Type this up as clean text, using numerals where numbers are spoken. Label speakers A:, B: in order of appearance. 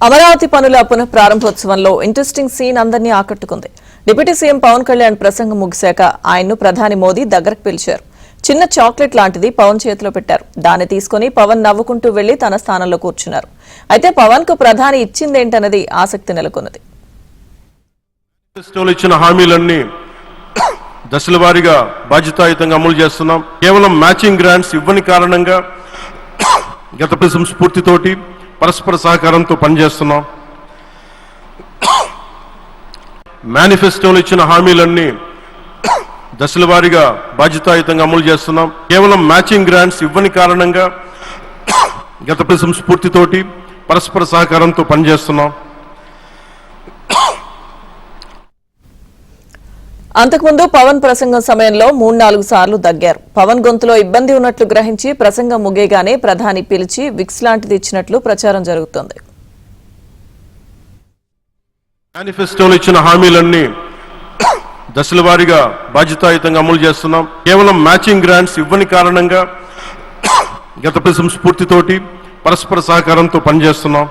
A: అమరావతి పనుల పునః ప్రారంభోత్సవంలో interesting scene అందరినీ ఆకట్టుకుంది. డిప్యూటీ సీఎం పవన్ కళ్యాణ్ ప్రసంగం ముగిశాక ఆయన్ను ప్రధాని మోదీ దగ్గరకు పిలిచారు. చిన్న చాక్లెట్ లాంటిది పవన్ చేతిలో పెట్టారు. దాన్ని తీసుకుని పవన్ నవ్వుకుంటూ వెళ్లి తన స్థానంలో కూర్చున్నారు. అయితే పవన్ కు ప్రధాని ఇచ్చిందేంటన్నది ఆసక్తి నెలకొన్నది.
B: ఇచ్చిన హామీలన్నీ దశల వారీగా బాధ్యతాయుతంగా అమలు చేస్తున్నాం. కేవలం మ్యాచింగ్ గ్రాంట్స్ ఇవ్వని కారణంగా గత ప్రభుత్వం స్ఫూర్తితోటి పరస్పర సహకారంతో పనిచేస్తున్నాం. మేనిఫెస్టోలో ఇచ్చిన హామీలన్నీ దశల వారీగా బాధ్యతాయుతంగా అమలు చేస్తున్నాం. కేవలం మ్యాచింగ్ గ్రాంట్స్ ఇవ్వని కారణంగా గత ప్రభుత్వం స్ఫూర్తితోటి పరస్పర సహకారంతో పనిచేస్తున్నాం.
A: అంతకుముందు పవన్ ప్రసంగం సమయంలో 3-4 సార్లు దగ్గారు. పవన్ గొంతులో ఇబ్బంది ఉన్నట్లు గ్రహించి ప్రసంగం ముగియగానే ప్రధాని పిలిచి విక్స్ లాంటిది ఇచ్చినట్లు ప్రచారం జరుగుతోంది.
B: మేనిఫెస్టోలో ఇచ్చిన హామీలన్నీ దశల వారీగా బాధ్యతాయుతంగా అమలు చేస్తున్నాం. కేవలం మ్యాచింగ్ గ్రాంట్స్ ఇవ్వని కారణంగా గత ప్రభుత్వం స్ఫూర్తితోటి పరస్పర సహకారంతో పనిచేస్తున్నాం.